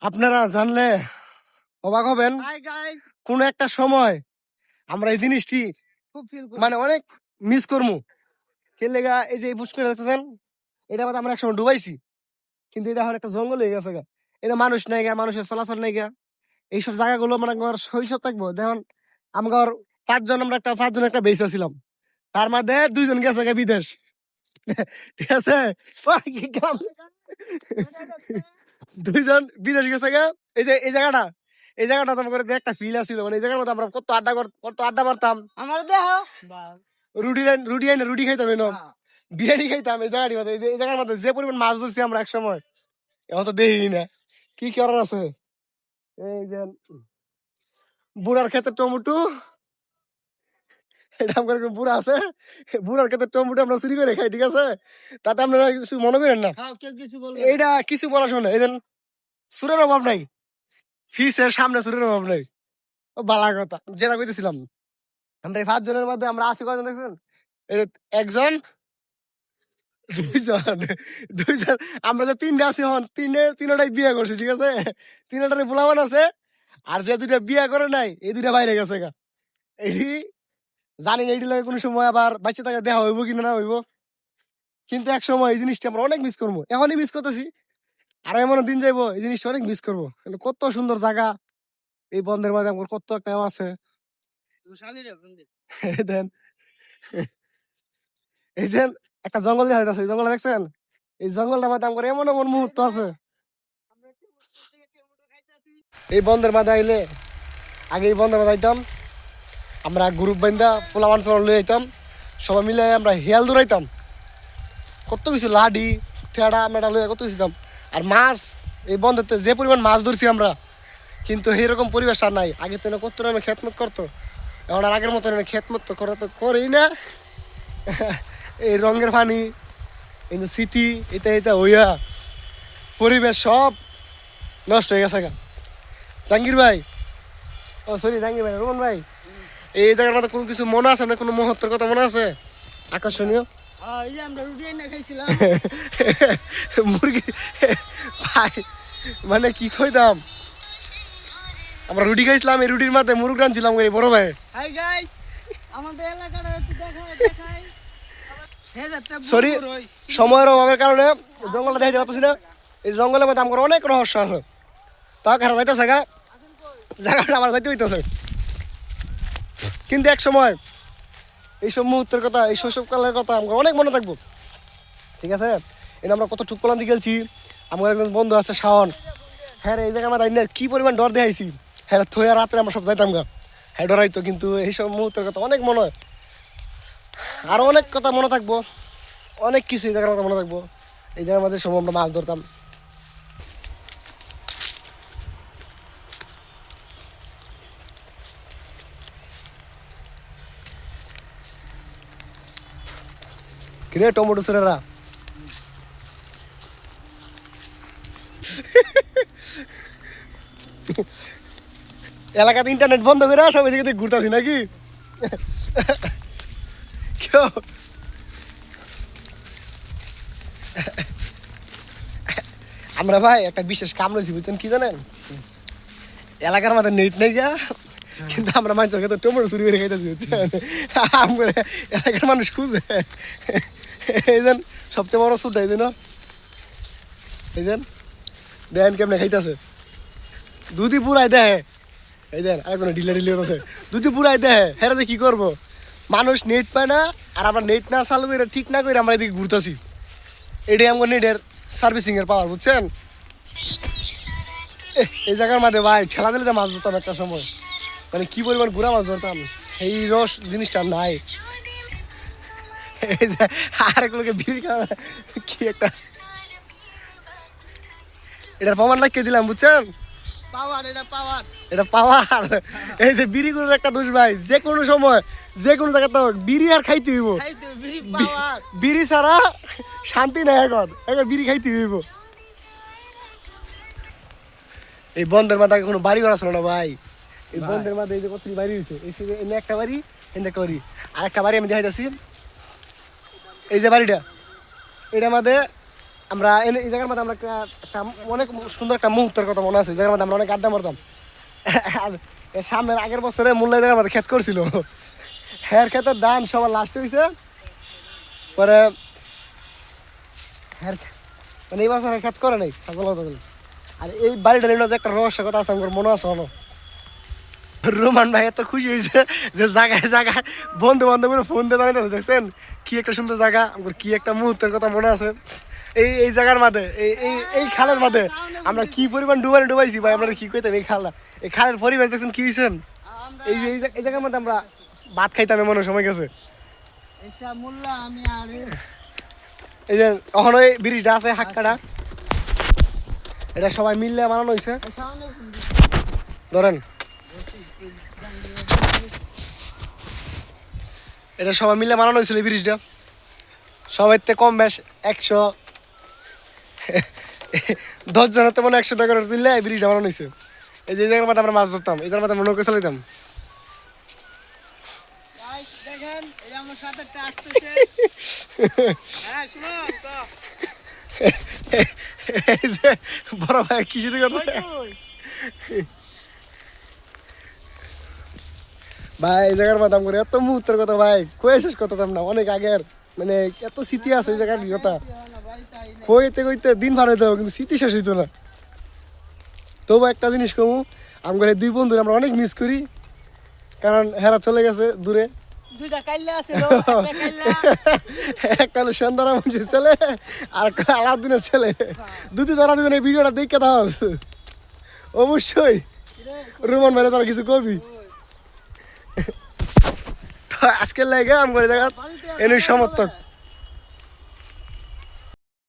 আপনারা জানলে অবাক হবেন। কোন একটা সময় আমরা এই জিনিসটি মানে অনেক মিস করবো। লেগা এই যে এই পুষ্করে দেখতেছেন, এটা মধ্যে আমরা একসময় ডুবাইছি, কিন্তু এটা এখন একটা জঙ্গল হয়ে গেছে গা। এটা মানুষ নাই গা, মানুষের চলাচল নাই গা। এইসব জায়গাগুলো মানে আমার শৈশব থাকবো। দেখুন আমার পাঁচজন একটা বেঁচে ছিলাম, তার মধ্যে দুইজন গেছে গা বিদেশ। ঠিক আছে, দুইজন বিদেশ গেছে গা। এই জায়গাটা তোমার যে একটা ফিল আছিল, মানে এই জায়গার মধ্যে আমরা কত আড্ডা মারতাম। আমার দেহ রুটি খাইতাম, বিরিয়ানি খাইতাম এই জায়গাটির মধ্যে। এই জায়গার মধ্যে যে পরিমাণ মাছ ধরছি আমরা এক সময়, এখন তো দেখি না। কি করার আছে, এই যে বুড়ার ক্ষেতের টমেটো, এটা আমার বুড়া আছে, বুড়ার ক্ষেতের টমেটো আমরা চুরি করে খাই। ঠিক আছে, তাতে আপনারা কিছু মনে করেন না, এইটা কিছু বলা শোনে। এই যে সুরের অভাব নাই, ফিসের সামনে সুরের অভাব নাই। ও বালা কথা যেটা কইতেছিলাম, আমরা এই 5 জনের মধ্যে আমরা আছি কয়জন দেখছেন? এই যে একজন, দুইজন, দুইজন। আমরা যে তিনটা আছি, হন তিনটাই বিয়ে করছি। ঠিক আছে, তিনটারে পোলাপান আছে, আর যে দুইটা বিয়ে করে নাই এই দুইটা বাইরে গেছে গা। এটি জানি না, এটি লাগে কোনো সময় আবার বাচ্চা থাকা দেখা হইব কিনা না হইব, কিন্তু এক সময় এই জিনিসটা আমরা অনেক মিস করবো। এখনই মিস করতেছি, আর এমন দিন যাইবো এই জিনিসটা অনেক মিস করবো। কিন্তু কত সুন্দর জায়গা এই বন্ধের মাঝে, আমার কত একটা আছে। দেন এই যে একটা জঙ্গল দেখা যাচ্ছে, এই জঙ্গলটা দেখছেন? এই জঙ্গলটার মধ্যে আমার এমন এমন মুহূর্ত আছে। এই বন্ধের মাঝে আইলে, আগে এই বন্ধের মাঝে আইতাম আমরা গ্রুপ বান্ধা, পোলা মানুষ লই আইতাম, সবাই মিলে আমরা হিয়াল দৌড়াইতাম, কত কিছু লাডি ঠেড়া মেডা লইয়া কত কিছু। আর মাছ, এই বন্ধেতে যে পরিমাণ মাছ ধরছি আমরা, কিন্তু এইরকম পরিবেশ আর নাই। আগে তো কত রকমের খেতমত করতো, এখন আর আগের মতো খেতমত তো করা তো করেই না। এই রঙের পানি, এই যে সিটি, এটা হইয়া পরিবেশ সব নষ্ট হয়ে গেছে গা। জাহাঙ্গীর ভাই, ও সরি জাহাঙ্গীর ভাই, রোমান ভাই, এই জায়গার মধ্যে কোনো কিছু মনে আছে? আপনার কোনো মুহূর্তের কথা মনে আছে আকর্ষণীয়? মুরগি ভাই, মানে কি কইতাম, আমরা রুটি খাইছিলাম, এই রুটির মাঝে মুরগ রানছিলাম বড় ভাই। সরি, সময়ের অভাবের কারণে জঙ্গলটা দেখাতে পারতেছি না। এই জঙ্গলের মধ্যে আমার অনেক রহস্য আছে, তাও খারাপ যাইতেছে গা, জায়গাটা আমার যাইতে হইতেছে। কিন্তু এক সময় এইসব মুহূর্তের কথা, এই শৈশবকালের কথা আমার অনেক মনে থাকবো। ঠিক আছে, এটা আমরা কত টুকপলাম দিয়ে গেছি। আমার একজন বন্ধু আছে শাওন, হ্যাঁ এই জায়গায় আমার কি পরিমাণ ডর দেখাইছি। হ্যাঁ থইয়া রাত্রে আমরা সব যাইতাম গা, হ্যাঁ ডরাইতো। কিন্তু এইসব মুহূর্তের কথা অনেক মনে হয়, আরো অনেক কথা মনে থাকবো, অনেক কিছু এই জায়গার কথা মনে থাকবো। এই জায়গার মধ্যে সময় আমরা মাছ ধরতাম। কিরে টমেটো সেরা এলাকাতে ইন্টারনেট বন্ধ করে সব এদিকে ঘুরতেছি নাকি? কেউ আমরা ভাই একটা বিশেষ কাম রয়েছি, বুঝছেন কি জানেন? এলাকার মধ্যে নেট নেই গা, কিন্তু আমরা মানুষের কাছে টমেটো চুরি করে খাইতেছি, বুঝছেন? আমরা এলাকার মানুষ খুঁজে, এই যেন সবচেয়ে বড় ছুট, এই যেন এই যেন দেন কেমনে খাইতেছে, দুধি পুরাই দেহে। এই দেন আরেকজন ঢিলে আছে, দুধি পুরাই দেহে। হ্যাঁ কি করবো, মানুষ নেট পায় না, আর আমরা নেট না চালু করে ঠিক না করে আমরা এদিকে ঘুরতেছি। এটাই আমার নেটের সার্ভিসিং এর পাওয়ার, বুঝছেন? এই জায়গার মধ্যে ভাই ঠেলা দিলে মাছ ধরতাম একটা সময়, মানে কি পরিমাণ গুড়া মাছ ধরতাম, এই রস জিনিসটা নাই। এই যে আরেক লোকে বিড়ি খাওয়া, কি একটা এটার প্রমাণ লাগিয়ে দিলাম, বুঝছেন? এটা পাওয়ার। এই যে বিড়ি গুলোর একটা দোষ ভাই, যে কোনো সময় যে কোনো জায়গায় তো বিড়ি আর খাইতে হইব, বিড়ি ছাড়া শান্তি নাই। এখন বিড়ি খাইতে হইব। এই বন্ধের মাথায় কোনো বাড়ি ঘর আসলো না ভাই, এই বন্ধের মাথায় এই যে কত বাড়ি হয়েছে, এনে একটা বাড়ি, এনে একটা বাড়ি, আর একটা বাড়ি আমি দেখাইতেছি। এই যে বাড়িটা, এটার মধ্যে আমরা এই জায়গার মধ্যে আমরা একটা অনেক সুন্দর একটা মুহূর্তের কথা মনে আছে। এই জায়গার মধ্যে আমরা অনেক আড্ডা মারতাম। আর এর সামনের আগের বছরে মোল্লা জায়গার মধ্যে ক্ষেত করছিল, হ্যার ক্ষেতের ধান সবার লাস্ট হয়েছে। পরে হ্যার মানে এই বছর ক্ষেত করে নাই। আর এই বাড়িটা নিয়ে যে একটা রহস্য কথা আছে আমার মনে আছে হলো, রোমান ভাই এত খুশি হয়েছে যে জায়গায় জায়গায় বন্ধু বান্ধবের ফোন দিয়ে দাঁড়িয়ে দেখছেন কি একটা সুন্দর জায়গা, আমার কি একটা মুহূর্তের কথা মনে আছে। এই জায়গার মাঝে এই খালের মাঝে আমরা কি পরিমাণ ডুবাইছি ভাই, আমরা কি কইতাম এই খালের পরিবেশ দেখছেন কি হয়েছেন। এই জায়গার মধ্যে আমরা ভাত খাইতাম এমন সময় গেছে। এই যে এখন ওই ব্রিজটা আছে হাক্কাটা, এটা সবাই মিললে বানানো হয়েছে। ধরেন এটা সবাই মিলে বানানো হয়েছিল এই ব্রিজটা, সবাই কম বেশ 110 জনের তো মনে 100 টাকা দিলে এই ব্রিজটা বানানো হয়েছে। এই যে জায়গার মধ্যে আমরা মাছ ধরতাম, এই জায়গার মধ্যে আমরা নৌকা চালাইতাম। বড় ভাই কি শুরু করছে ভাই, এই জায়গার মাথাম করে এত মুহূর্তের কথা ভাই কয়ে শেষ করতাম না। অনেক আগের মানে এত স্মৃতি আছে এই জায়গার কথা, কইতে কইতে দিন ভার হইতে হবে কিন্তু স্মৃতি শেষ হইতো না। তবু একটা জিনিস কমু, আমার দুই বন্ধুরা আমরা অনেক মিস করি, কারণ হেরা চলে গেছে দূরে। একটা হলো সন্ধ্যারা মানুষের ছেলে, আর একটা আলাদিনের ছেলে। দুটি তারা দুজনের ভিডিওটা দেখে দাও অবশ্যই। রোমান ভাই তারা কিছু কবি তো আজকের লাগে আমার জায়গা এনে সমর্থক।